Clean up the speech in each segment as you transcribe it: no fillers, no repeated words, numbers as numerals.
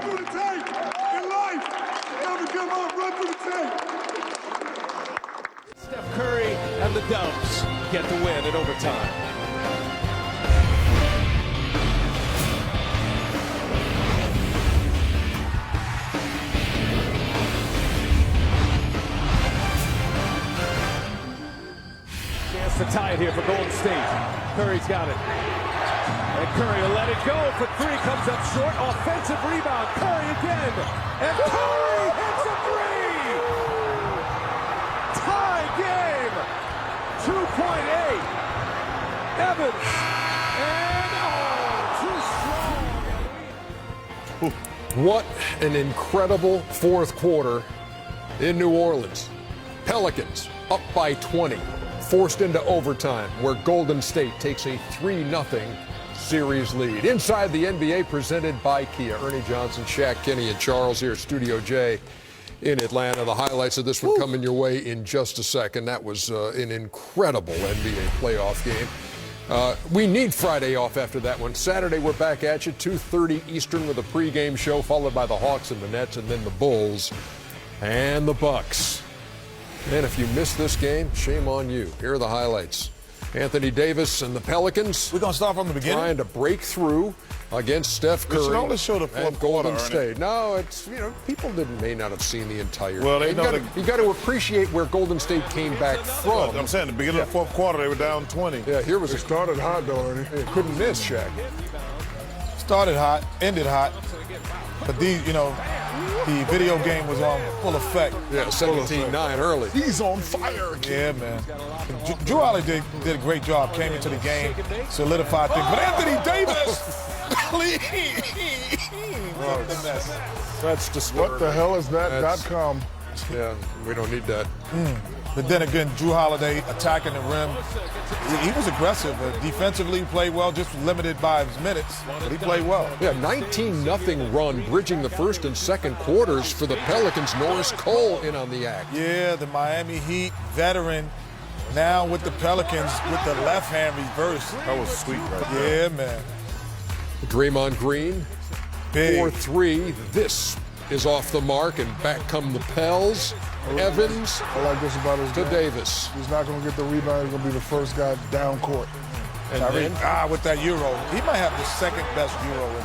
run through the tape. In life, never give up, run through the tape. Steph Curry and the Dubs get the win in overtime. Chance to tie it here for Golden State. Curry's got it. And Curry will let it go for three. Comes up short. Offensive rebound. Curry again. And Curry hits a three. Tie game. 2.8. Evans. And too strong. What an incredible fourth quarter in New Orleans. Pelicans up by 20. Forced into overtime, where Golden State takes a 3-0 series lead. Inside the NBA, presented by Kia. Ernie Johnson, Shaq, Kenny, and Charles here at Studio J in Atlanta. The highlights of this one coming your way in just a second. That was an incredible NBA playoff game. We need Friday off after that one. Saturday, we're back at you, 2:30 Eastern with a pregame show, followed by the Hawks and the Nets, and then the Bulls and the Bucks. And if you missed this game, shame on you. Here are the highlights. Anthony Davis and the Pelicans. We're going to start from the beginning? Trying to break through against Steph Curry. We should only show the fourth Golden quarter, State. No, it's, people may not have seen the entire well, game. You got to appreciate where Golden State came back from. I'm saying, the beginning of the fourth quarter, they were down 20. Yeah, here was it. Started hot, though, Ernie. Couldn't miss, Shaq. Started hot, ended hot. But the video game was on full effect. Yeah, 17-9 early. He's on fire. Yeah, man. Drew Holiday did a great job. Came into the game, solidified things. But Anthony Davis, please. That's disturbing. What the hell is that .com? Yeah, we don't need that. But then again, Drew Holiday attacking the rim. He was aggressive. Defensively, he played well, just limited by his minutes. But he played well. Yeah, 19-0 run, bridging the first and second quarters for the Pelicans. Norris Cole in on the act. Yeah, the Miami Heat veteran. Now with the Pelicans with the left hand reverse. That was sweet right there. Yeah, man. Draymond Green, Big. 4-3. This is off the mark, and back come the Pels. Evans I like this about his to game. Davis. He's not going to get the rebound. He's going to be the first guy down court. And then with that Euro. He might have the second best Euro in the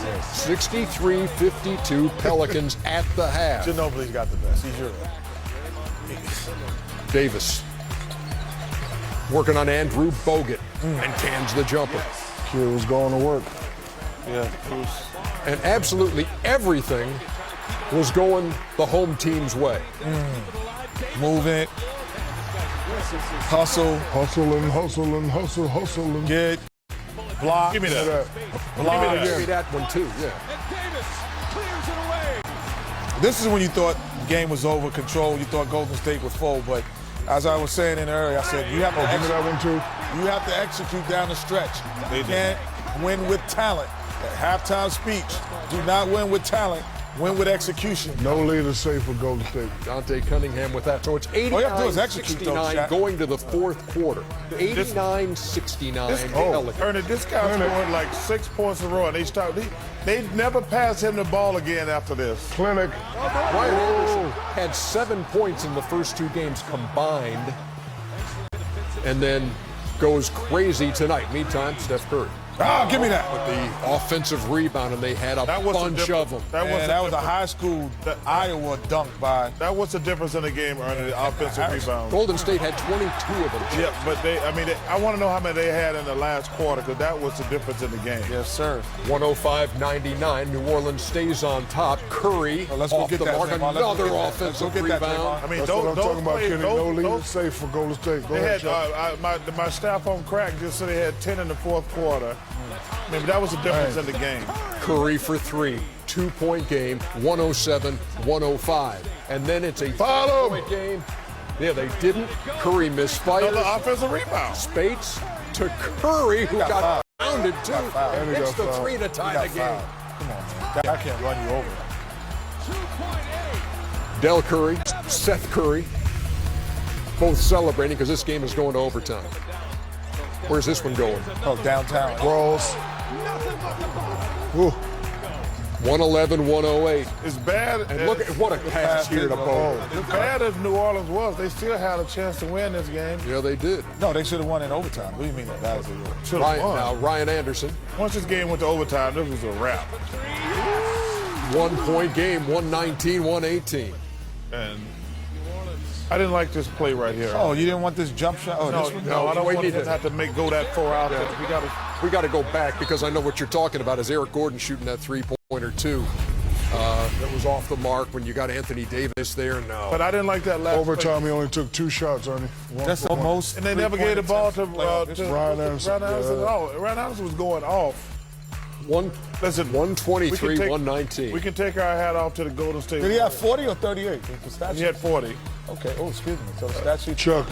NBA. 63-52 Pelicans at the half. Ginobili's got the best. He's Euro. Davis working on Andrew Bogut and cans the jumper. Kid was going to work. Yeah. And absolutely everything was going the home team's way. Moving. Hustle. Hustling. Get. Block. Give me that. Block. Give me that one too, yeah. This is when you thought the game was over, control. You thought Golden State would fold, but as I was saying in earlier, I said you have to give me that one too. You have to execute down the stretch. You can't win with talent. That halftime speech. Do not win with talent. Win with execution. No lead is safe for Golden State. Dante Cunningham with that. So it's All you have to do is execute, though, 89-69 Shaq. going to the fourth quarter. 89-69 Pelicans. Ernie, this guy scored like 6 points in a row, and they never passed him the ball again after this. Clinic. Ryan Anderson had 7 points in the first two games combined, and then goes crazy tonight. Meantime, Steph Curry. Give me that. With the offensive rebound, and they had a bunch of them. That was a high school Iowa dunk by. That was the difference in the game, Ernie, the offensive rebound. Golden State had 22 of them. Yeah, but I want to know how many they had in the last quarter, because that was the difference in the game. Yes, sir. 105-99. New Orleans stays on top. Curry let's go off get the that, mark. Draymond. Another Let's offensive go get that, rebound. Draymond. I mean, That's what I'm talking about, Kenny. No lead is safe for Golden State. Go ahead, Chuck. My staff on crack just said they had 10 in the fourth quarter. Maybe that was the difference in the game. Curry for three. 2-point game, 107-105. And then it's a 5-point game. Yeah, they didn't. Curry misfires. Another offensive rebound. Spates to Curry, who got pounded too. And Hits the three to tie the game. Come on, man. I can't run you over. Del Curry, Seth Curry, both celebrating because this game is going to overtime. Where's this one going? Oh, downtown. Rawls. Ooh. 111-108. It's bad. And look at what a pass here to Bowl. As bad as New Orleans was, they still had a chance to win this game. Yeah, they did. No, they should have won in overtime. What do you mean that? Should have won. Now, Ryan Anderson. Once this game went to overtime, this was a wrap. 1 point game, 119-118. And I didn't like this play right here. Oh, you didn't want this jump shot? Oh, no, this one? no, I don't we want need to to have to go that far out. Yeah. We got to go back because I know what you're talking about is Eric Gordon shooting that three-pointer too. That was off the mark when you got Anthony Davis there. No. But I didn't like that last Overtime, play. he only took 2 shots, Ernie. That's the most. And they never gave the ball to Ryan Anderson. at all. Ryan Anderson was going off. Listen, 123-119. We can take our hat off to the Golden State. Did he have 40 or 38? He had 40. Okay. Oh, excuse me. So the stat sheet. Chuck,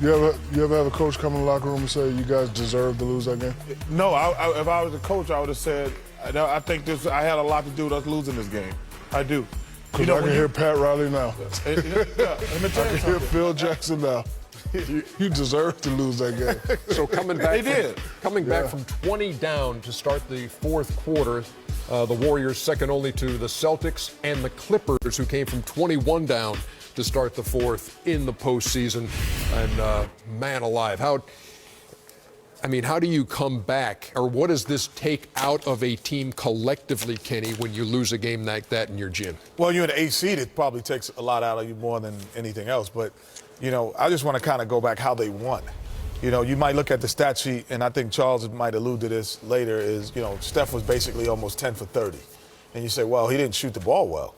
you ever have a coach come in the locker room and say you guys deserve to lose that game? No, if I was a coach, I would have said, I think I had a lot to do with us losing this game. I do. Because I can hear Pat Riley now. Let me tell I you can hear something. Phil Jackson now. You deserve to lose that game. So coming back, did. Coming back from 20 down to start the fourth quarter, the Warriors second only to the Celtics and the Clippers, who came from 21 down to start the fourth in the postseason. And man alive, how do you come back, or what does this take out of a team collectively, Kenny, when you lose a game like that in your gym? Well, you're an 8 seed. It probably takes a lot out of you more than anything else. But, I just want to kind of go back how they won. You might look at the stat sheet, and I think Charles might allude to this later, is, Steph was basically almost 10 for 30. And you say, well, he didn't shoot the ball well.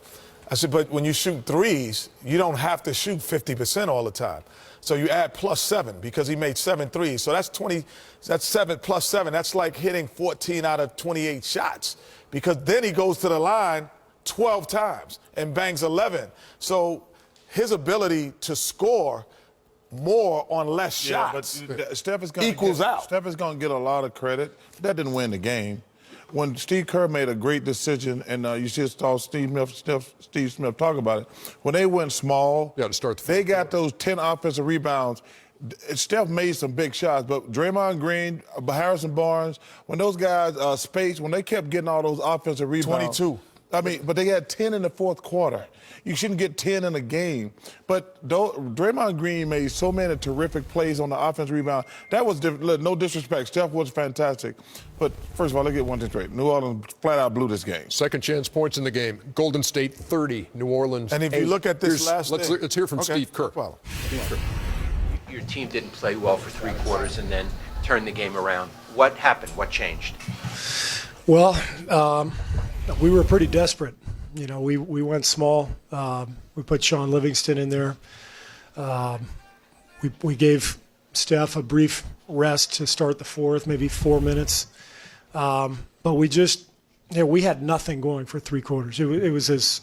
I said, but when you shoot threes, you don't have to shoot 50% all the time. So you add +7 because he made 7 threes. So that's 20, that's 7 plus 7. That's like hitting 14 out of 28 shots because then he goes to the line 12 times and bangs 11. So his ability to score more on less shots Steph is equals out. Steph is going to get a lot of credit. That didn't win the game. When Steve Kerr made a great decision, and you just saw Steve Smith talk about it, when they went small, to start they got those 10 offensive rebounds. Steph made some big shots, but Draymond Green, Harrison Barnes, when those guys spaced, when they kept getting all those offensive rebounds. 22. But they had 10 in the fourth quarter. You shouldn't get 10 in a game. But Draymond Green made so many terrific plays on the offensive rebound. That was no disrespect. Steph was fantastic. But first of all, let's get one thing straight. New Orleans flat out blew this game. Second chance points in the game. Golden State 30, New Orleans. And if you look at this let's hear from Steve Kerr. Steve Kerr. Your team didn't play well for 3 quarters and then turned the game around. What happened? What changed? Well, we were pretty desperate. We went small. We put Sean Livingston in there. We gave Steph a brief rest to start the fourth, maybe 4 minutes. But we just, we had nothing going for 3 quarters. It was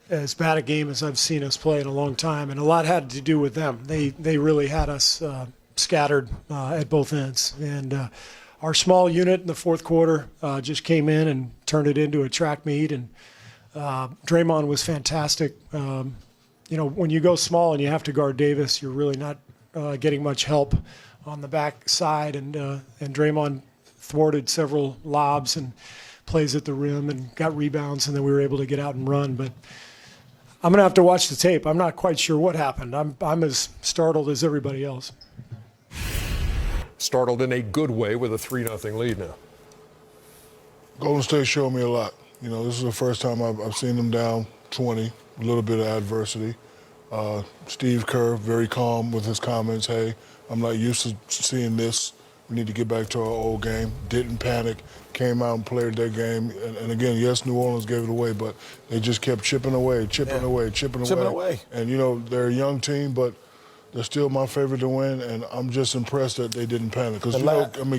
as bad a game as I've seen us play in a long time, and a lot had to do with them. They really had us scattered at both ends. And our small unit in the fourth quarter just came in and turned it into a track meet, and Draymond was fantastic. When you go small and you have to guard Davis, you're really not getting much help on the back side, and Draymond thwarted several lobs and plays at the rim and got rebounds, and then we were able to get out and run. But I'm going to have to watch the tape. I'm not quite sure what happened. I'm as startled as everybody else. Startled in a good way with a 3-0 lead now. Golden State showed me a lot. This is the first time I've seen them down 20, a little bit of adversity. Steve Kerr, very calm with his comments. Hey, I'm not used to seeing this. We need to get back to our old game. Didn't panic, came out and played their game. And again, yes, New Orleans gave it away, but they just kept chipping away. And, they're a young team, but they're still my favorite to win, and I'm just impressed that they didn't panic. Because,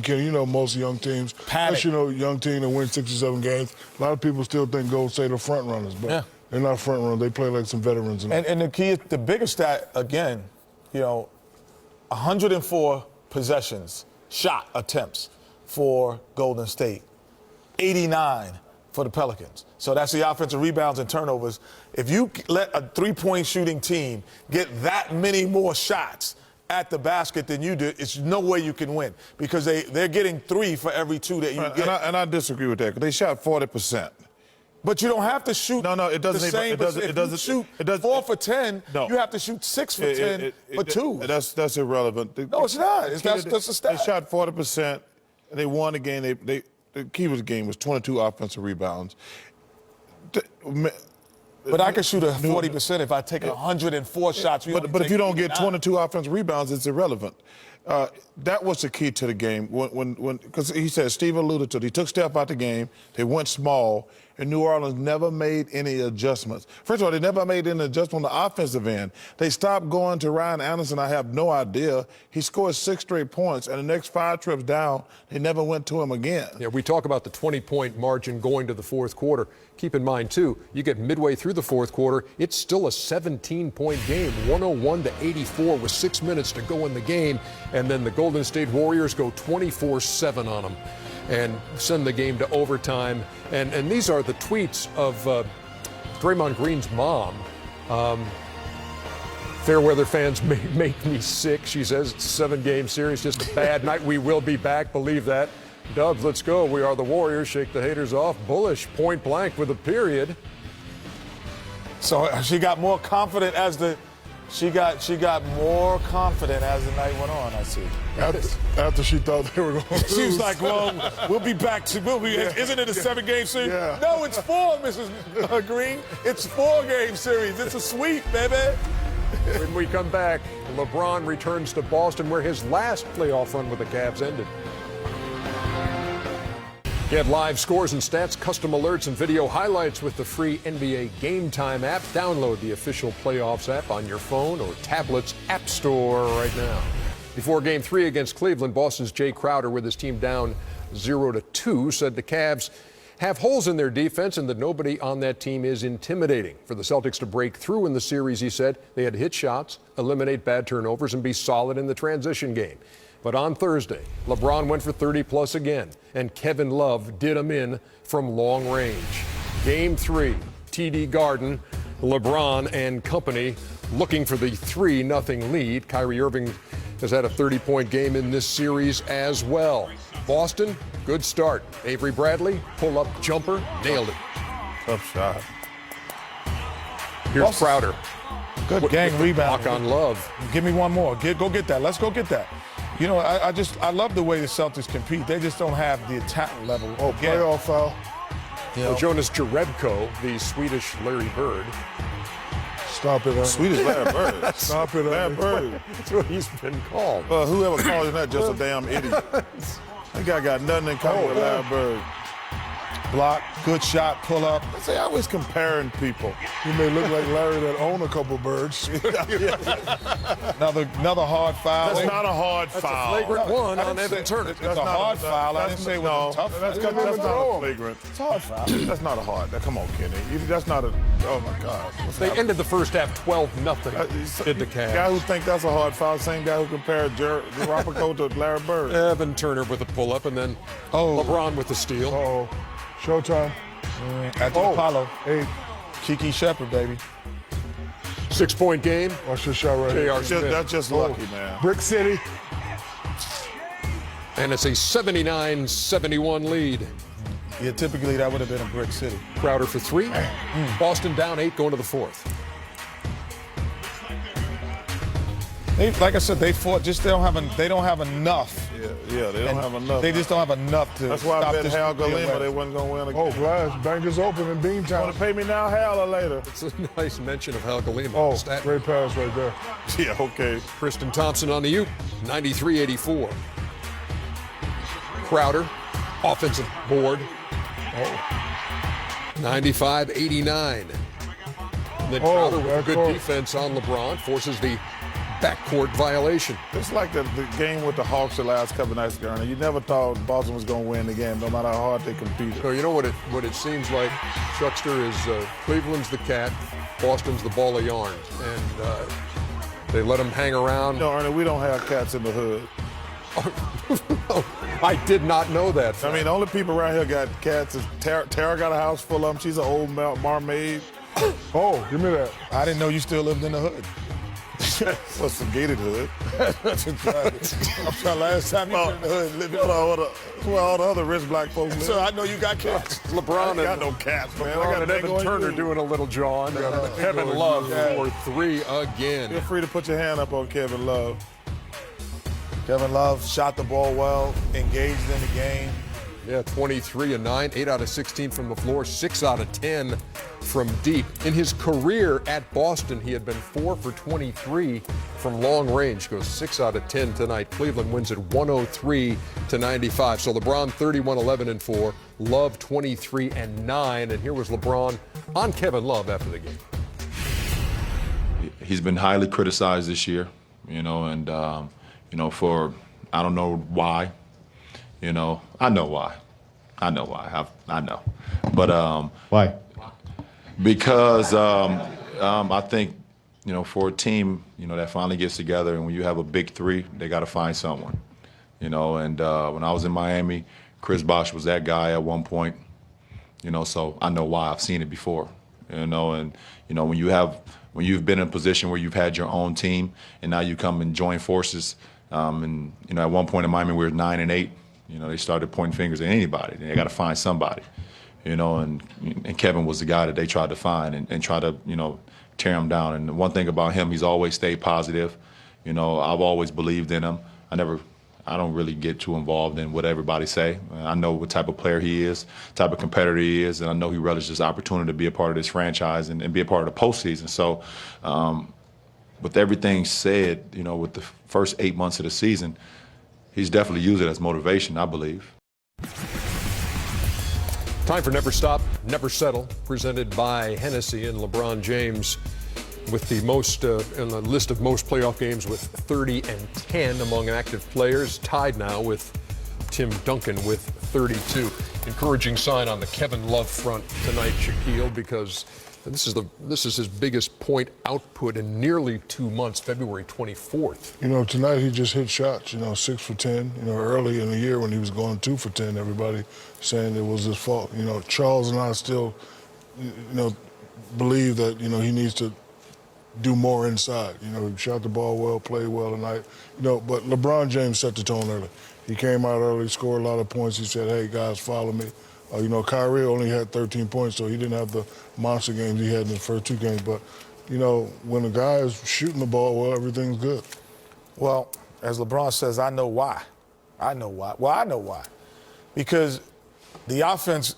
Ken, most young teams, panic. Young team that win 67 games, a lot of people still think Golden State are front runners, but they're not front runners. They play like some veterans. And the key, the biggest stat, again, 104 possessions, shot attempts for Golden State, 89 for the Pelicans. So that's the offensive rebounds and turnovers. If you let a 3-point shooting team get that many more shots at the basket than you do, it's no way you can win because they're getting 3 for every 2 that you get. And I disagree with that because they shot 40%. But you don't have to shoot. No, it doesn't. The same, It doesn't shoot. It doesn't. 4 for 10. No. You have to shoot 6 for 10 for 2. That's irrelevant. No, it's not. That's a stat. They shot 40%. They won the game. The key of the game was 22 offensive rebounds. But I can shoot a 40% if I take 104 shots. But if you don't get 22 offensive rebounds, it's irrelevant. That was the key to the game. Because he said, Steve alluded to it. He took Steph out the game. They went small. And New Orleans never made any adjustments. First of all, they never made any adjustment on the offensive end. They stopped going to Ryan Anderson. I have no idea. He scored 6 straight points, and the next 5 trips down, they never went to him again. Yeah, we talk about the 20-point margin going to the fourth quarter. Keep in mind, too, you get midway through the fourth quarter, it's still a 17-point game, 101-84 with 6 minutes to go in the game, and then the Golden State Warriors go 24-7 on them and send the game to overtime. And these are the tweets of Draymond Green's mom. Fairweather fans make me sick. She says it's a 7-game series, just a bad night. We will be back, believe that. Dubs, let's go. We are the Warriors. Shake the haters off. Bullish, point blank with a period. So she got more confident as the more confident as the night went on, I see. After she thought they were going to lose. She was like, well, we'll be back. Isn't it a 7-game series? Yeah. No, it's 4, Mrs. Green. It's 4-game series. It's a sweep, baby. When we come back, LeBron returns to Boston where his last playoff run with the Cavs ended. Get live scores and stats, custom alerts, and video highlights with the free NBA Game Time app. Download the official playoffs app on your phone or tablet's app store right now. Before Game 3 against Cleveland, Boston's Jay Crowder, with his team down 0-2, said the Cavs have holes in their defense and that nobody on that team is intimidating. For the Celtics to break through in the series, he said, they had to hit shots, eliminate bad turnovers, and be solid in the transition game. But on Thursday, LeBron went for 30-plus again, and Kevin Love did him in from long range. Game 3, TD Garden, LeBron and company looking for the 3-0 lead. Kyrie Irving has had a 30-point game in this series as well. Boston, good start. Avery Bradley, pull-up jumper, nailed it. Tough shot. Here's Crowder. Good gang rebound. Block on Love. Give me one more. Go get that. Let's go get that. You know, I love the way the Celtics compete. They just don't have the talent level. Oh, playoff foul. Well, Jonas Jerebko, the Swedish Larry Bird. Stop it, Swedish Larry Bird. Stop it, Larry Bird. That's what he's been called. Whoever calls him that, just a damn idiot. That guy got nothing in common with Larry Bird. Block, good shot, pull up. I say, always comparing people. He may look like Larry that own a couple birds. Another hard foul. That's not a hard foul. Flagrant one on Evan Turner. It's a hard foul. I didn't say it was a tough. That's not a flagrant. It's a hard foul. That's not a hard. Come on, Kenny. That's not a. Oh my God. They ended the first half 12-0. Did the Cavs? Guy who thinks that's a hard foul, same guy who compared Jerebko to Larry Bird. Evan Turner with a pull-up, and then LeBron with the steal. Uh-oh. Showtime. At the Apollo. 8. Kiki Shepard, baby. 6-point game. Watch your shot right here. J.R. Smith. That's just lucky, man. Brick City. And it's a 79-71 lead. Yeah, typically that would have been a brick city. Crowder for 3. Boston down 8 going to the 4th. Like I said, they fought. Just they don't have enough. Yeah, they don't have enough. They just don't have enough to. That's why stop I bet this Hal Real Galima West. they wasn't going to win again. Oh, Glass. Bank is open in Beantown. Want to pay me now, Hal, or later? It's a nice mention of Hal Galima. Oh, Stat. great pass right there. Yeah, okay. Kristen Thompson on the Ute, 93-84. Crowder, offensive board, 95-89. And then Crowder with good backcourt. defense on LeBron forces the backcourt violation. It's like the game with the Hawks the last couple nights ago. You never thought Boston was going to win the game, no matter how hard they competed. So you know what it seems like, Chuckster, is Cleveland's the cat, Boston's the ball of yarn. And they let them hang around. No, Ernie, we don't have cats in the hood. I did not know that. I mean, the only people around here got cats is Tara got a house full of them. She's an old marmaid. Oh, give me that. I didn't know you still lived in the hood. What's some gated hood? I'm trying last time you been in the hood living. Well, all the other rich black folks live. So I know you got cats. LeBron I ain't got no cats, man. I LeBron got and Evan Turner doing a little jaw on Kevin Love for 3 again. Feel free to put your hand up on Kevin Love. Kevin Love shot the ball well, engaged in the game. Yeah, 23 and 9, 8 out of 16 from the floor, 6 out of 10 from deep. In his career at Boston, he had been 4 for 23 from long range. Goes 6 out of 10 tonight. Cleveland wins it 103-95. So LeBron 31, 11 and 4, Love 23 and 9. And here was LeBron on Kevin Love after the game. He's been highly criticized this year, and for I don't know why. I know why. I know. But why? Because I think for a team that finally gets together, and when you have a big three, they got to find someone. And when I was in Miami, Chris Bosh was that guy at one point. So I know why. I've seen it before. And when you've been in a position where you've had your own team, and now you come and join forces. And at one point in Miami, we were 9 and 8. They started pointing fingers at anybody. They got to find somebody, and Kevin was the guy that they tried to find and try to, tear him down. And the one thing about him, he's always stayed positive. I've always believed in him. I don't really get too involved in what everybody say. I know what type of player he is, type of competitor he is, and I know he relishes this opportunity to be a part of this franchise and be a part of the postseason. So, with everything said, with the first 8 months of the season, he's definitely used it as motivation, I believe. Time for Never Stop, Never Settle, presented by Hennessy, and LeBron James with the most in the list of most playoff games with 30 and 10 among active players, tied now with Tim Duncan with 32. Encouraging sign on the Kevin Love front tonight, Shaquille, because this is his biggest point output in nearly 2 months, February 24th. Tonight he just hit shots, 6 for 10. Early in the year when he was going 2 for 10, everybody saying it was his fault. Charles and I still, believe that, he needs to do more inside. He shot the ball well, played well tonight. But LeBron James set the tone early. He came out early, scored a lot of points. He said, hey, guys, follow me. Kyrie only had 13 points, so he didn't have the monster games he had in the first 2 games. But, when a guy is shooting the ball well, everything's good. Well, as LeBron says, I know why. I know why. Well, I know why. Because the offense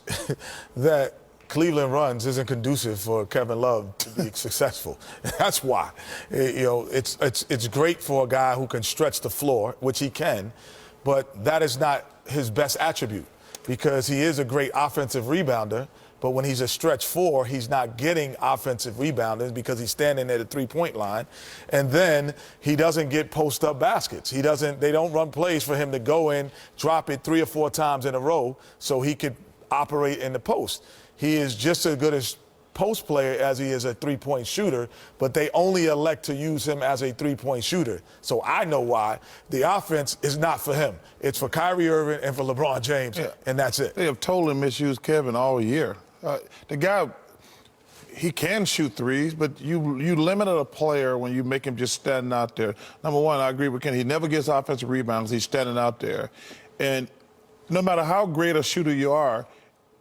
that Cleveland runs isn't conducive for Kevin Love to be successful. That's why. It's great for a guy who can stretch the floor, which he can, but that is not his best attribute. Because he is a great offensive rebounder, but when he's a stretch 4, he's not getting offensive rebounding because he's standing at the 3-point line. And then he doesn't get post-up baskets. They don't run plays for him to go in, drop it 3 or 4 times in a row so he could operate in the post. He is just as good as post player as he is a 3-point shooter, but they only elect to use him as a 3-point shooter. So I know why. The offense is not for him. It's for Kyrie Irving and for LeBron James, and that's it. They have totally misused Kevin all year. The guy, he can shoot threes, but you limit a player when you make him just standing out there. Number one, I agree with Ken. He never gets offensive rebounds. He's standing out there. And no matter how great a shooter you are,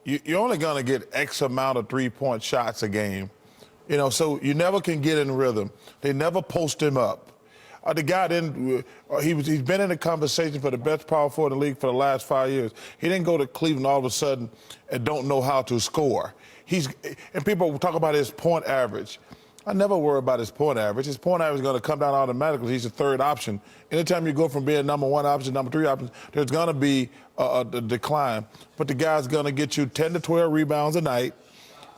you're only going to get X amount of 3-point shots a game. So you never can get in rhythm. They never post him up. The guy he's been in the conversation for the best power forward in the league for the last 5 years. He didn't go to Cleveland all of a sudden and don't know how to score. And people talk about his point average. I never worry about his point average. His point average is going to come down automatically. He's the 3rd option. Anytime you go from being number 1 option, number 3 option, there's going to be a decline. But the guy's going to get you 10 to 12 rebounds a night,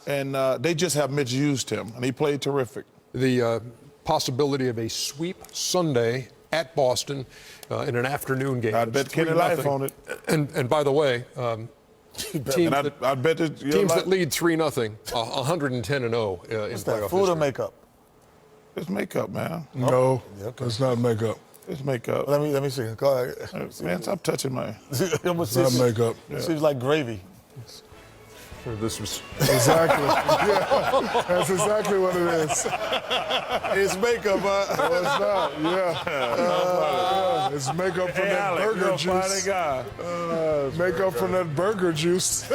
and they just have misused him, and he played terrific. The possibility of a sweep Sunday at Boston in an afternoon game. I'd bet Kenny Life on it. And by the way, teams that lead 3-0, 110-0 in What's that, playoff food history. or makeup? It's makeup, man. No, it's not makeup. It's makeup. Let me see. Go ahead. Man, stop touching my. It's not makeup. Seems like gravy. This was Exactly. Yeah, that's exactly what it is. It's makeup, huh? No, it's not. Yeah. It's makeup from that burger juice. Makeup from that burger juice.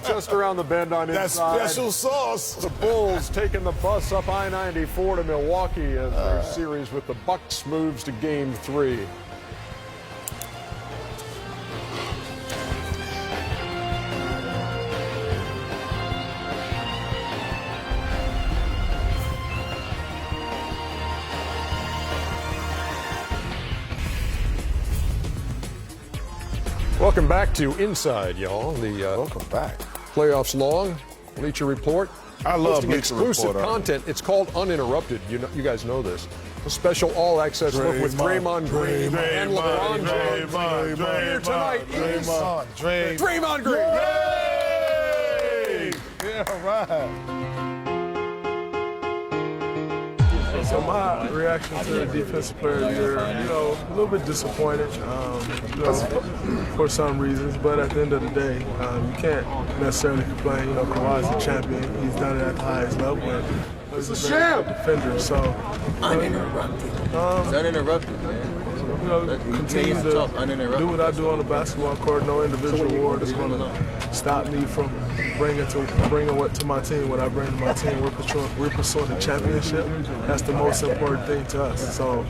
just around the bend on That inside. special sauce. The Bulls taking the bus up I-94 to Milwaukee as their series with the Bucks moves to Game 3. Welcome back to Inside, y'all. Welcome back. Playoffs long. Bleacher Report. I love Posting Bleacher exclusive Report. content. It's called Uninterrupted. You guys know this. A special all-access look with Draymond Green and LeBron James. Here tonight is Draymond Green. Hey! Yeah, right. So my reaction to the defensive player of the year, a little bit disappointed for some reasons, but at the end of the day, you can't necessarily complain. Kawhi's a champion. He's done it at the highest level. And he's a very good defender. So Uninterrupted. It's uninterrupted, man. Continue to do what I do on the basketball court. No individual award is going to stop me from bringing what to my team. What I bring to my team, we're pursuing the championship. That's the most important thing to us. So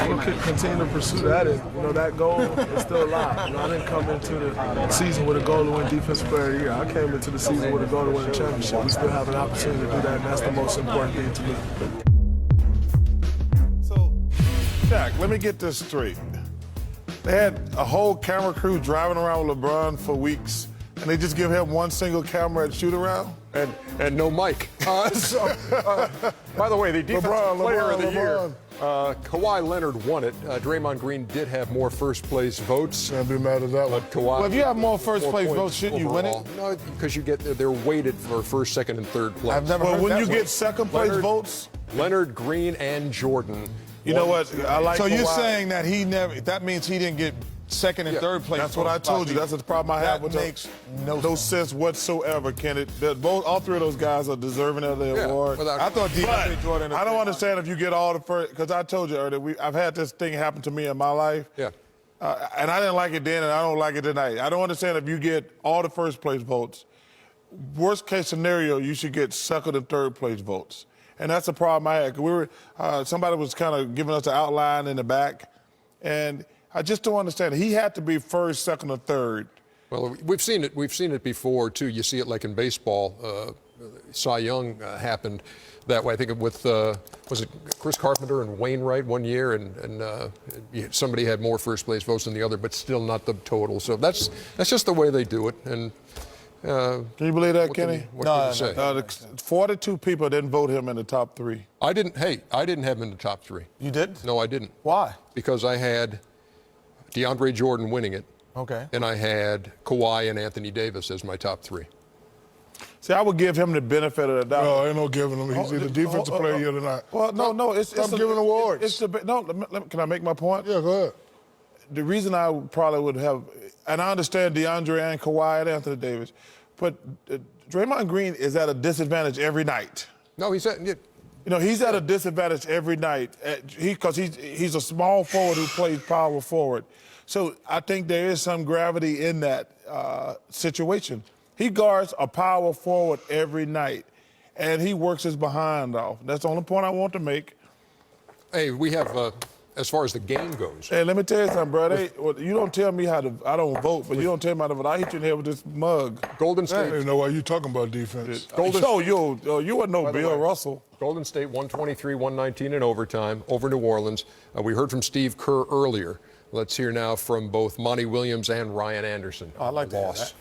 we'll continue to pursue that. And that goal is still alive. I didn't come into the season with a goal to win Defensive Player of the Year. I came into the season with a goal to win the championship. We still have an opportunity to do that, and that's the most important thing to me. Shaq, let me get this straight. They had a whole camera crew driving around with LeBron for weeks, and they just give him one single camera at shoot-around? And no mic. By the way, the Defensive Player of the Year, Kawhi Leonard won it. Draymond Green did have more first-place votes. Can't be mad at that one. Kawhi, Well, if you have more first-place votes, shouldn't you win it? No, because they're weighted for first, second, and third place. I've never Well, heard when that you one. get second-place votes, Leonard, Green, and Jordan. you know what? I like So you're Kawhi. saying that that means he didn't get second and Yeah, third place? That's what I told you. That's the problem I have with That makes no no sense. sense whatsoever, Kenneth. All three of those guys are deserving of the Yeah, award. without- I thought DeAndre Jordan. I don't understand if you get all the first, because I told you earlier, I've had this thing happen to me in my life. Yeah. And I didn't like it then, and I don't like it tonight. I don't understand if you get all the first place votes. Worst case scenario, you should get second and third place votes. And that's the problem I had. Somebody was kind of giving us the outline in the back, and I just don't understand. He had to be first, second, or third. Well, we've seen it. We've seen it before too. You see it like in baseball. Cy Young happened that way. I think with was it Chris Carpenter and Wainwright one year, and somebody had more first place votes than the other, but still not the total. So that's just the way they do it. And Can you believe that, Kenny? What can you say? 42 people didn't vote him in the top three. I didn't have him in the top three. You did? No, I didn't. Why? Because I had DeAndre Jordan winning it. Okay. And I had Kawhi and Anthony Davis as my top three. See, I would give him the benefit of the doubt. No, ain't no giving him. He's either defensive player of the year or not. Well, no. Stop giving awards. Can I make my point? Yeah, go ahead. The reason I probably would have, and I understand DeAndre and Kawhi and Anthony Davis, but Draymond Green is at a disadvantage every night. No, he's at. He's at a disadvantage every night because he's a small forward who plays power forward. So I think there is some gravity in that situation. He guards a power forward every night, and he works his behind off. That's the only point I want to make. Hey, we have, as far as the game goes. Hey, let me tell you something, bro. You don't tell me how to. I don't vote, but you don't tell me how to vote. I hit you in the head with this mug. Golden I State. don't even know why you talking about defense. You were no Bill Russell. Golden State 123-119 in overtime over New Orleans. We heard from Steve Kerr earlier. Let's hear now from both Monty Williams and Ryan Anderson. I like the boss.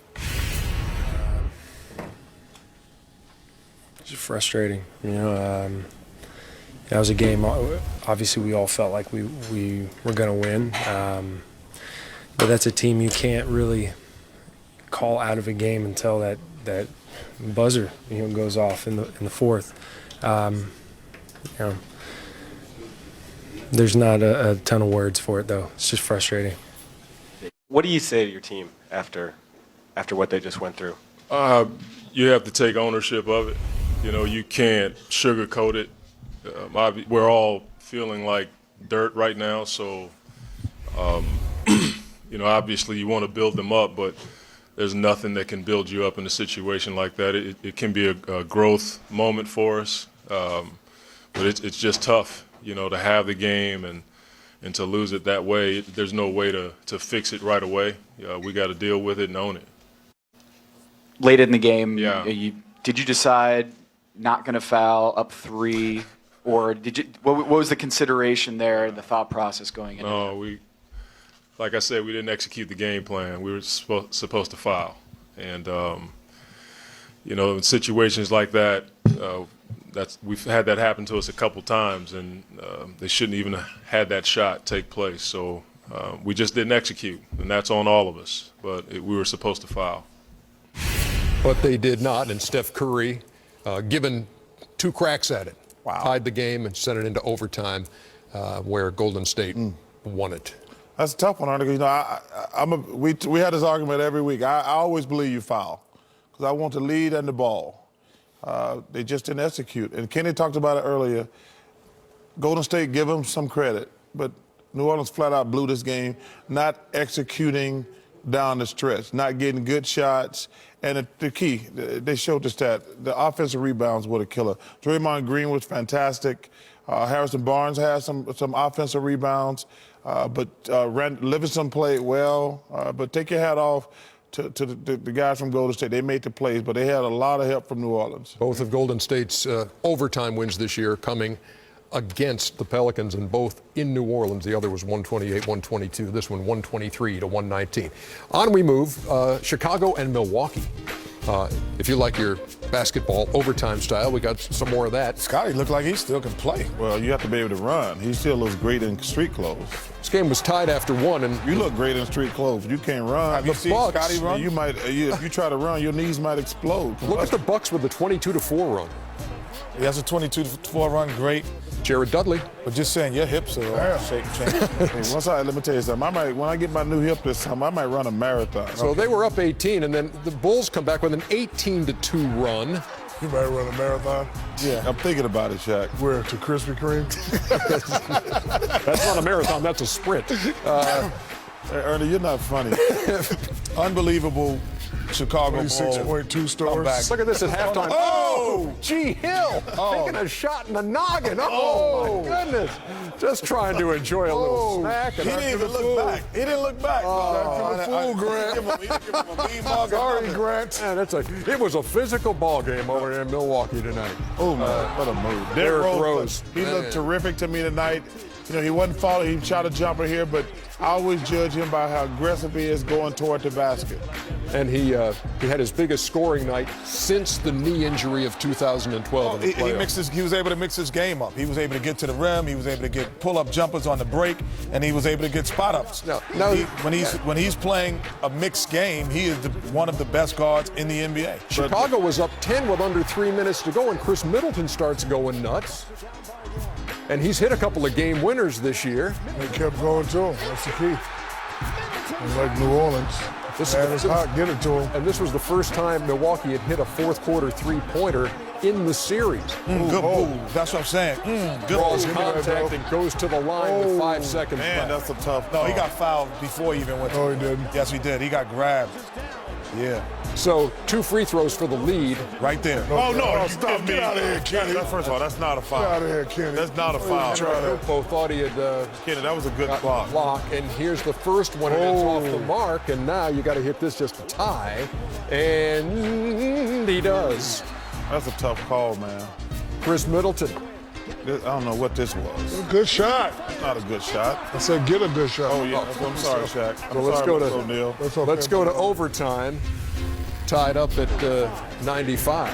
Just frustrating, that was a game. Obviously, we all felt like we were going to win, but that's a team you can't really call out of a game until that buzzer goes off in the fourth. There's not a ton of words for it, though. It's just frustrating. What do you say to your team after what they just went through? You have to take ownership of it. You know, you can't sugarcoat it. We're all feeling like dirt right now, so you know, obviously you want to build them up, but there's nothing that can build you up in a situation like that. It can be a growth moment for us, but it's just tough, you know, to have the game and to lose it that way. There's no way to fix it right away. We got to deal with it and own it. Late in the game, yeah. Did you decide not going to foul up 3, or did you? What was the consideration there, the thought process going into No, like I said, we didn't execute the game plan. We were supposed to foul, and you know, in situations like that, we've had that happen to us a couple times, and they shouldn't even have had that shot take place. So we just didn't execute, and that's on all of us. But we were supposed to foul. But they did not, and Steph Curry, given 2 cracks at it, tied the game and sent it into overtime, where Golden State won it. That's a tough one, Arnie. You know, we had this argument every week. I always believe you foul because I want the lead and the ball. They just didn't execute. And Kenny talked about it earlier. Golden State, give them some credit, but New Orleans flat out blew this game, not executing down the stretch, not getting good shots. And the key, they showed the stat, the offensive rebounds were the killer. Draymond Green was fantastic. Harrison Barnes had some offensive rebounds, but Livingston played well. But take your hat off to the guys from Golden State. They made the plays, but they had a lot of help from New Orleans. Both of Golden State's overtime wins this year coming against the Pelicans, and both in New Orleans. The other was 128-122. This one 123-119. On we move. Chicago and Milwaukee. If you like your basketball overtime style, we got some more of that. Scotty looked like he still can play. Well, you have to be able to run. He still looks great in street clothes. This game was tied after 1, and you look great in street clothes. You can't run. Have you seen Scotty run? You might. If you try to run, your knees might explode. Look at the Bucks with the 22-4 run. He has a 22-4 run, great. Jared Dudley. But just saying, your hips are shaking. Hey, let me tell you something. When I get my new hip this summer, I might run a marathon. So they were up 18, and then the Bulls come back with an 18-2 run. You might run a marathon? Yeah, I'm thinking about it, Shaq. Where, to Krispy Kreme? That's not a marathon, that's a sprint. Ernie, you're not funny. Unbelievable Chicago 26.2 stores. Look at this at halftime. Oh, G. Hill taking a shot in the noggin. Oh, my goodness. Just trying to enjoy a little snack. He didn't even look back. He didn't look back. Sorry, Grant. Man, it was a physical ball game over here in Milwaukee tonight. Oh, man, what a move. Derrick Rose. He looked terrific to me tonight. You know, he wasn't falling. He shot a jumper here, but I always judge him by how aggressive he is going toward the basket. And he had his biggest scoring night since the knee injury of 2012 in the playoffs. He was able to mix his game up. He was able to get to the rim. He was able to get pull-up jumpers on the break, and he was able to get spot-ups. When he's playing a mixed game, he is one of the best guards in the NBA. Chicago was up 10 with under 3 minutes to go, and Chris Middleton starts going nuts. And he's hit a couple of game winners this year. They kept going to him. That's the key. Like New Orleans. It's hot, get it to him. And this was the first time Milwaukee had hit a fourth-quarter three-pointer in the series. Good move. That's what I'm saying. Good draws contact and goes to the line with 5 seconds left. That's a tough call. No, he got fouled before he even went to he didn't. Yes, he did. He got grabbed. Yeah. So 2 free throws for the lead. Right there. No, stop me. Get out of here, Kenny. First of all, that's not a foul. Get out of here, Kenny. That's not a foul. Both thought he had Kenny, that was a good block. And here's the first one, and it's off the mark. And now you got to hit this just to tie. And he does. That's a tough call, man. Chris Middleton. I don't know what this was. A good shot. Not a good shot. I said get a good shot. Oh, yeah. I'm sorry, Shaq. So let's go to overtime. Tied up at 95.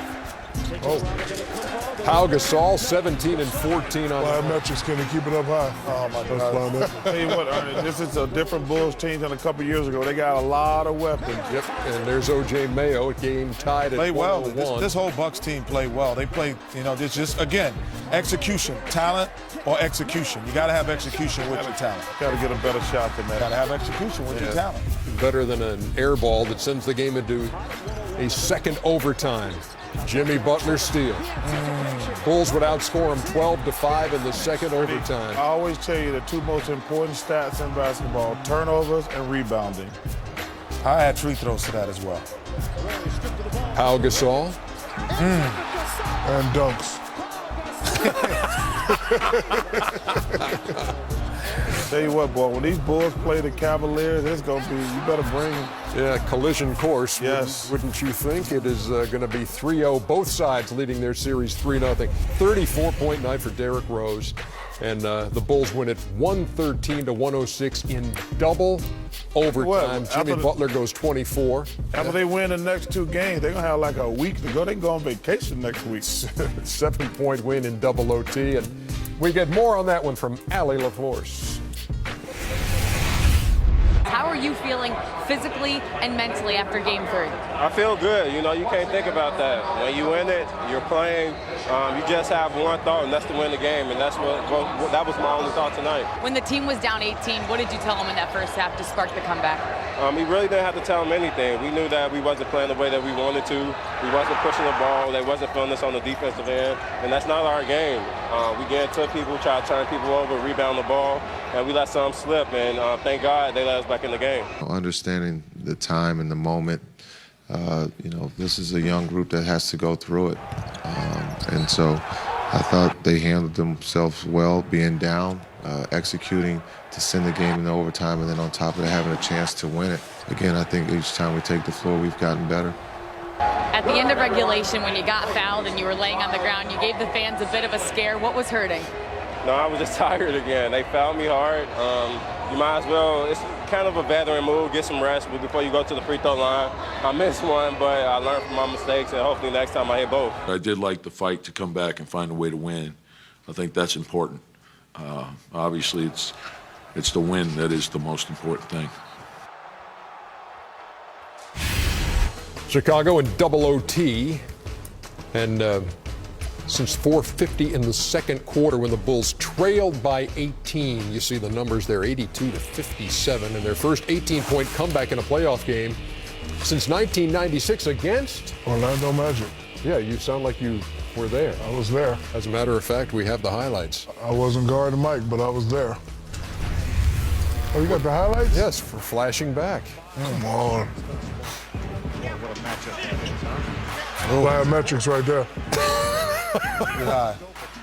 Pau Gasol, 17 and 14 on Biometrics, can he keep it up high? Oh, my God. Tell you what, this is a different Bulls team than a couple years ago. They got a lot of weapons. Yep, and there's O.J. Mayo, game tied at Play well. 101. This whole Bucks team played well. They played, it's just, again, execution, talent or execution. You got to have execution with your talent. Got to get a better shot than that. Got to have execution with your talent. Better than an air ball that sends the game into a second overtime. Jimmy Butler steal. Bulls would outscore them 12-5 in the second overtime. I always tell you the two most important stats in basketball, turnovers and rebounding. I add free throws to that as well. Pau Gasol. And dunks. Tell you what, boy, when these Bulls play the Cavaliers, it's going to be, you better bring them. Yeah, collision course. Yes. Wouldn't you think? It is going to be 3-0, both sides leading their series 3-0. 34-point night for Derrick Rose. And the Bulls win it 113-106 in double overtime. Jimmy Butler goes 24. After they win the next two games, they're going to have like a week to go. They can go on vacation next week. 7-point win in double OT. And we get more on that one from Allie LaForce. How are you feeling physically and mentally after game 3? I feel good. You can't think about that. When you win it, you're playing, you just have one thought, and that's to win the game. And that was my only thought tonight. When the team was down 18, what did you tell them in that first half to spark the comeback? We really didn't have to tell them anything. We knew that we wasn't playing the way that we wanted to. We wasn't pushing the ball. They wasn't feeling us on the defensive end. And that's not our game. We get into people, try to turn people over, rebound the ball, and we let some slip. And thank God they let us back in the game. Understanding the time and the moment, this is a young group that has to go through it. And so I thought they handled themselves well, being down, executing to send the game into overtime, and then on top of that, having a chance to win it. Again, I think each time we take the floor, we've gotten better. At the end of regulation, when you got fouled and you were laying on the ground, you gave the fans a bit of a scare. What was hurting? No, I was just tired again. They fouled me hard. You might as well, it's kind of a veteran move, get some rest before you go to the free throw line. I missed one, but I learned from my mistakes, and hopefully next time I hit both. I did like the fight to come back and find a way to win. I think that's important. Obviously, it's the win that is the most important thing. Chicago in double OT, and since 4:50 in the second quarter when the Bulls trailed by 18, you see the numbers there, 82-57, and their first 18-point comeback in a playoff game since 1996 against Orlando Magic. Yeah, you sound like you were there. I was there. As a matter of fact, we have the highlights. I wasn't guarding Mike, but I was there. Oh, you got the highlights? Yes, for flashing back. Come on. Biometrics right there.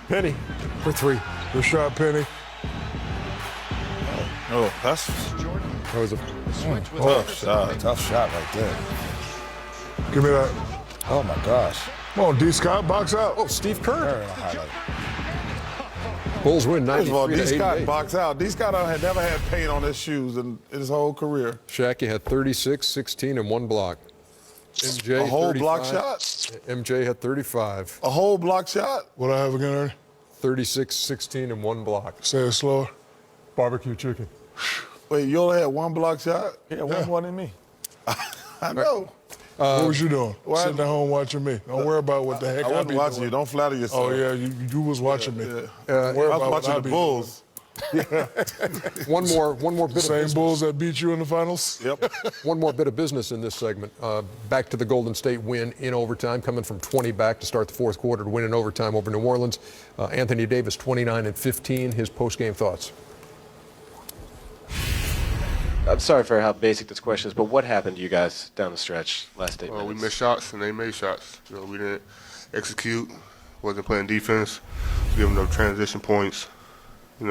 Penny for 3. Good shot, Penny. Oh, that was a tough shot right there. Give me that. Oh my gosh. Come on, D. Scott, box out. Oh, Steve Kerr. Bulls win 93-88. First of all, D. Scott box out. D. Scott had never had paint on his shoes in his whole career. Shaq had 36, 16, and 1 block. MJ, a whole 35. block shot? MJ had 35. A whole block shot? What I have again, Ernie? 36, 16, and 1 block. Say it slower. Barbecue chicken. Wait, you only had 1 block shot? Yeah, one more than me. I know. What was you doing? Sitting at home watching me. Don't worry about what the heck I wasn't be watching doing. you. Don't flatter yourself. Oh, yeah, you was watching me. I was watching the Bulls. One more bit Same of business. Bulls that beat you in the finals? Yep. One more bit of business in this segment. Back to the Golden State win in overtime, coming from 20 back to start the fourth quarter to win in overtime over New Orleans. Anthony Davis, 29 and 15. His post-game thoughts. I'm sorry for how basic this question is, but what happened to you guys down the stretch last 8 minutes? We missed shots and they made shots. We didn't execute, wasn't playing defense, giving them transition points, and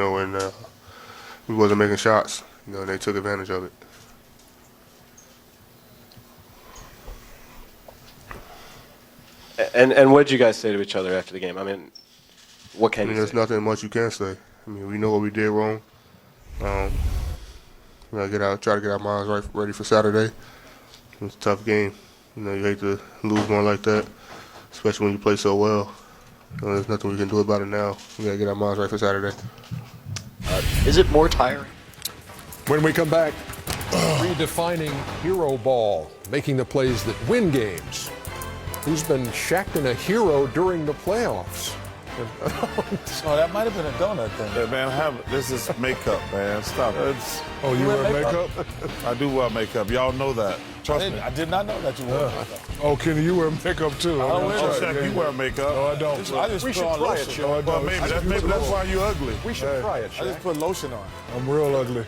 we wasn't making shots, and they took advantage of it. And what did you guys say to each other after the game? I mean, what can you say? There's nothing much you can say. We know what we did wrong. We gotta try to get our minds ready for Saturday. It's a tough game. You hate to lose one like that. especially when you play so well. There's nothing we can do about it now. We got to get our minds right for Saturday. Is it more tiring? When we come back, redefining hero ball, making the plays that win games. Who's been Shaqtin A Hero during the playoffs? Oh, that might have been a donut thing. Yeah, man, this is makeup, man. Stop it. Oh, you wear makeup? I do wear makeup. Y'all know that. Trust me. I did not know that you wore makeup. Oh, Kenny, you wear makeup too. I don't wear Shaq, you wear makeup. No, I don't. I just We put should on try it, lotion. Shaq. No, I don't. Well, maybe that's why you're ugly. We should try it, I just Shaq. put lotion on. I'm real ugly.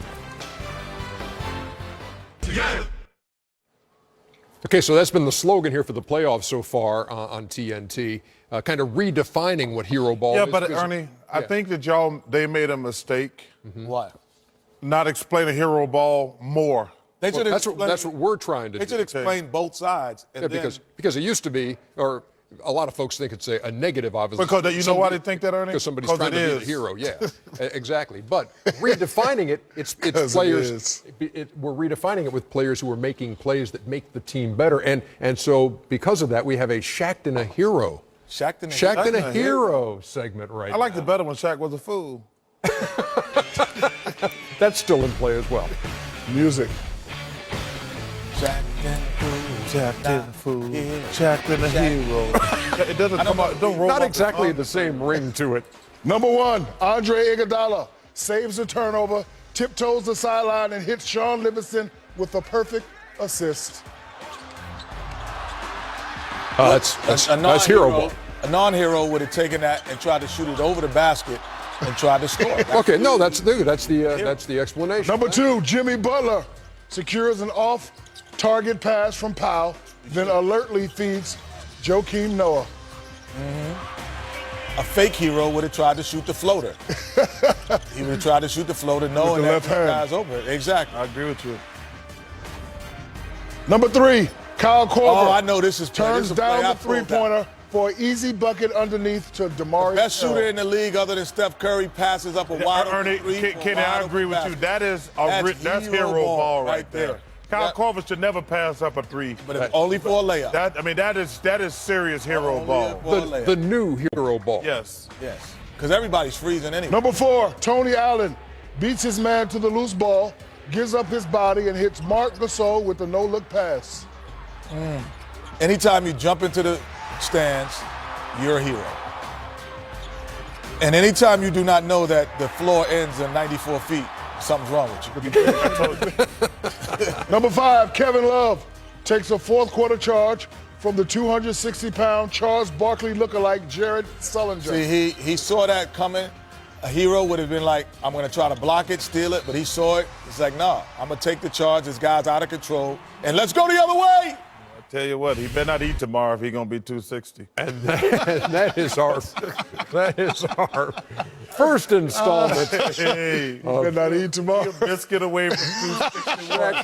Okay, so that's been the slogan here for the playoffs so far on TNT, kind of redefining what hero ball is. Yeah, but because- Ernie, I think that they made a mistake. What? Not explaining hero ball more. They should that's what we're trying to They do. should explain both sides. And Yeah, then, because it used to be, or a lot of folks think it's a negative, obviously. Because you know why they think that, Ernie? Because somebody's 'Cause trying to it be the is. hero, yeah, exactly. But redefining it, it's players. We're redefining it with players who are making plays that make the team better, and so because of that, we have a Shaqtin A Hero. Shaqtin A Hero segment right I liked now. it better when Shaq was a fool. That's still in play as well. Music. Shaqtin a fool. Shaqtin a hero. It doesn't come out. Don't roll Not off exactly the the same ring to it. Number 1, Andre Iguodala saves the turnover, tiptoes the sideline, and hits Sean Livingston with a perfect assist. That's hero ball. A non-hero would have taken that and tried to shoot it over the basket and tried to score. Okay, no, that's the explanation. Number 2, Jimmy Butler secures an off-target pass from Powell, then alertly feeds Joakim Noah. A fake hero would have tried to shoot the floater. He would have tried to shoot the floater knowing the that left the hand. guy's open. Exactly. I agree with you. Number 3, Kyle Korver Oh, I know this is turns this is a play down I the pulled down. three-pointer for an easy bucket underneath to DeMario. Best shooter in the league other than Steph Curry passes up a wide open Ernie, three. Kenny, I agree with you. That is that's hero ball right there. Kyle Korver should never pass up a three. But it's only for a layup. That is serious hero ball. The new hero ball. Yes. Yes. Because everybody's freezing anyway. Number 4, Tony Allen beats his man to the loose ball, gives up his body, and hits Marc Gasol with a no-look pass. Anytime you jump into the stands, you're a hero. And anytime you do not know that the floor ends at 94 feet, something's wrong with you. Number 5, Kevin Love takes a fourth-quarter charge from the 260-pound Charles Barkley lookalike Jared Sullinger. See, he saw that coming. A hero would have been like, I'm going to try to block it, steal it, but he saw it. It's like, no, I'm going to take the charge. This guy's out of control, and let's go the other way. Tell you what, he better not eat tomorrow if he's gonna be 260. And that is our first installment. Hey, you better not eat tomorrow. A biscuit away from 261.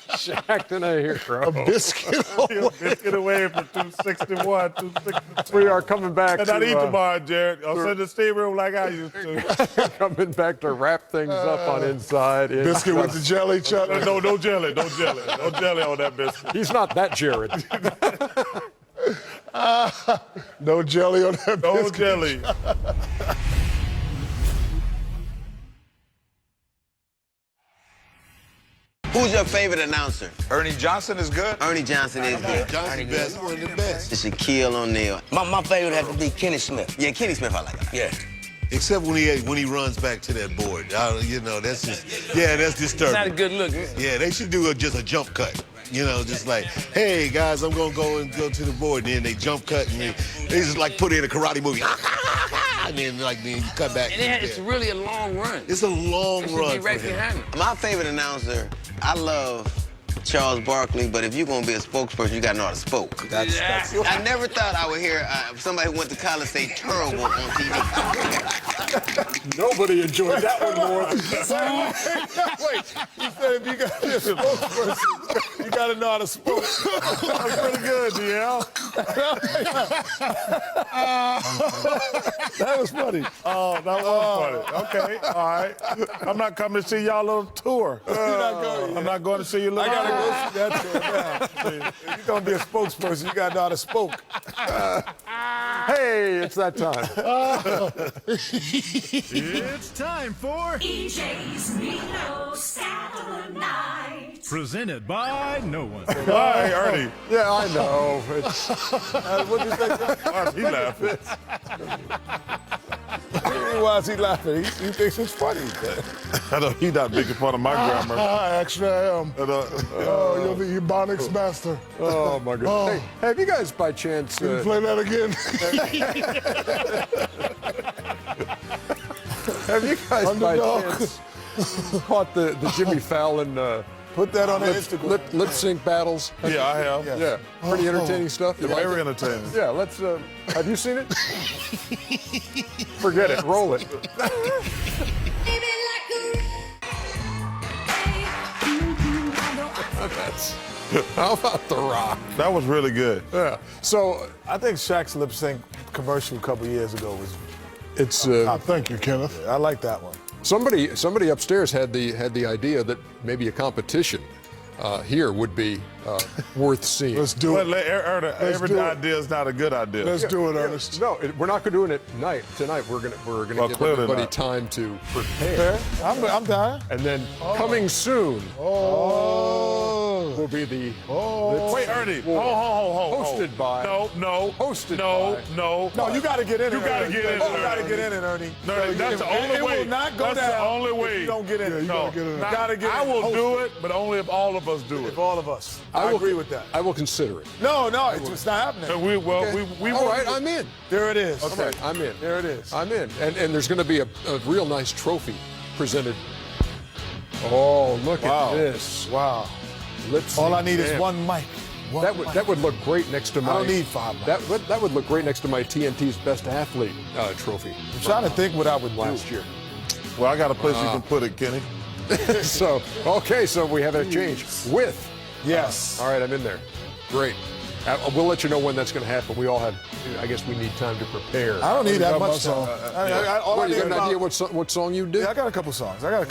Shaqtin A Hero. A biscuit A biscuit away from 261, 263. We are coming back And not to eat tomorrow, Jared. I'll send the steam room like I used to. coming back to wrap things up on Inside. Biscuit with the jelly, Chuck. No jelly. No jelly on that biscuit. He's not that Jared. No jelly on that No biscuit. jelly. Who's your favorite announcer? Ernie Johnson is good. Ernie Johnson is good. Johnson best. One of the best. Shaquille O'Neal. My favorite has to be Kenny Smith. Yeah, Kenny Smith I like. Yeah. Except when he runs back to that board. That's just, that's disturbing. Not a good look. Yeah, they should do just a jump cut. Just like, hey, guys, I'm going to go to the board. And then they jump cut and they just like put in a karate movie. And then then you cut back. And it's really a long run. It's a long run. Be right behind him. My favorite announcer, I love Charles Barkley, but if you're going to be a spokesperson, you got to know how to spoke. That's I never thought I would hear somebody who went to college say terrible on TV. Nobody enjoyed that one more. Wait, he said if you got to be a spokesperson, you got to know how to spoke. That was pretty good, DL. That was funny. Oh, that was funny. Okay, all right. I'm not coming to see y'all little tour. I'm not going to see your little I gotta go see that tour now. If you're gonna be a spokesperson, you gotta know how to spoke. Hey, it's that time. It's time for EJ's Neto Stat. Presented by no one. Hi, Ernie. Yeah, I know. What'd you say? Why is he laughing? Why is he laughing? He thinks it's funny. I know he's not making fun of my grammar. Actually, I am. You're the Ebonics master. Oh, my God. Hey, have you guys by chance... Can you play that again? Have you guys by Underdog. chance caught the Jimmy Fallon... Put that on Instagram. Lip sync battles. Yeah, I have. Yeah, pretty entertaining stuff. You like Very it? entertaining. Yeah, let's. Have you seen it? Forget it. Roll it. How about The Rock? That was really good. Yeah. So I think Shaq's lip sync commercial a couple years ago was. it's. Thank you, Kenneth. I like that one. Somebody upstairs had the idea that maybe a competition here would be worth seeing. Let's do it. Every idea is not a good idea. Let's do it, Ernest. No, we're not going to do it tonight. We're gonna give clearly everybody not. time to prepare. I'm dying. And then coming soon will be the Wait, Ernie. hosted by No. hosted No. by No, you gotta get in it. You gotta Ernie. get in Oh, it, you gotta Ernie. get in it, Ernie. No, that's the only way. It will not go That's down. the only if way. you don't get in it. No, gotta get I in. will Host do it. it, but only if all of us do it. If all of us. I I will- agree with that. I will consider it. No, it's not happening. And we All right, I'm in. There it is. Okay, I'm in. There it is. I'm in. And there's going to be a real nice trophy presented. Oh, look at this. Wow. Let's All see. I need is Damn. one mic. That would look great next to my. I don't need 5 mics. That would look great next to my TNT's Best Athlete trophy. I'm trying to think what I would last do. year. Well, I got a place you can put it, Kenny. So we have a change with. Yes. All right, I'm in there. Great. We'll let you know when that's going to happen. We all have. I guess we need time to prepare. I don't need that got my much song. time. All I You need got an is idea about- what song you do? Yeah, I got a couple songs. I got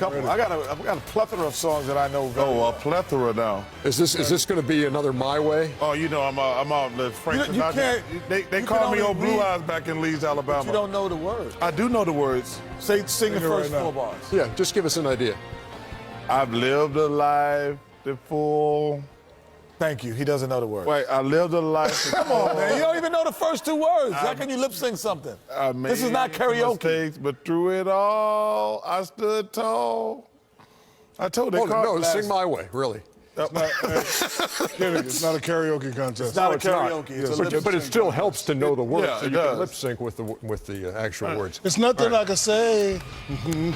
a plethora of songs that I know very Oh, a well. plethora now. Is this going to be another My Way? Oh, you know, I'm out the Frank You Sinatra. can't- They you called can me only old Blue read- Eyes back in Leeds, Alabama. You don't know the words. I do know the words. Sing the Sing it first right now. 4 bars. Yeah, just give us an idea. I've lived a life the full. Thank you. He doesn't know the words. Wait, I lived a life. Come on, man. You don't even know the first 2 words. How can you lip sync something? This is not karaoke. Mistakes, but through it all, I stood tall. I told you. No, sing My Way, really. It's not a karaoke contest. It's not a It's not. karaoke. It's a lip But it still helps to know the words, Yeah, so it you can does. lip sync with the actual words. It's nothing I can say. You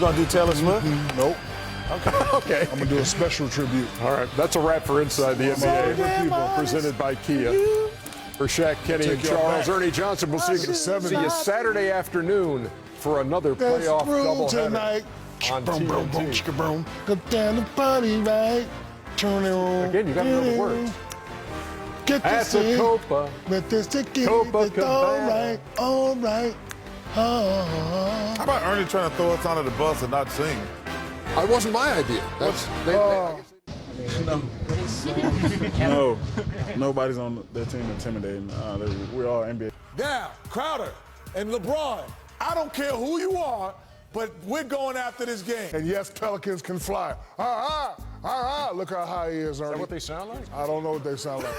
gonna do Taylor Swift? Nope. Okay. I'm gonna do a special tribute. All right, that's a wrap for Inside the NBA, presented by Kia. For Shaq, Kenny, and Take y'all Charles, back. Ernie Johnson, we'll see you Saturday afternoon for another That's playoff through doubleheader tonight. on Boom, boom, boom, TNT. chicka, boom. Go down the party, right? Turn it on. Again, you got to know the words. Get At this the in. Copa. With this ticket. Copa It's all right, all right. How about Ernie trying to throw us under the bus and not sing? It wasn't my idea. That's No, nobody's on their team intimidating. We're all NBA. Now, Crowder and LeBron, I don't care who you are, but we're going after this game. And yes, Pelicans can fly. Look how high he is, Ernie. Is that what they sound like? I don't know what they sound like.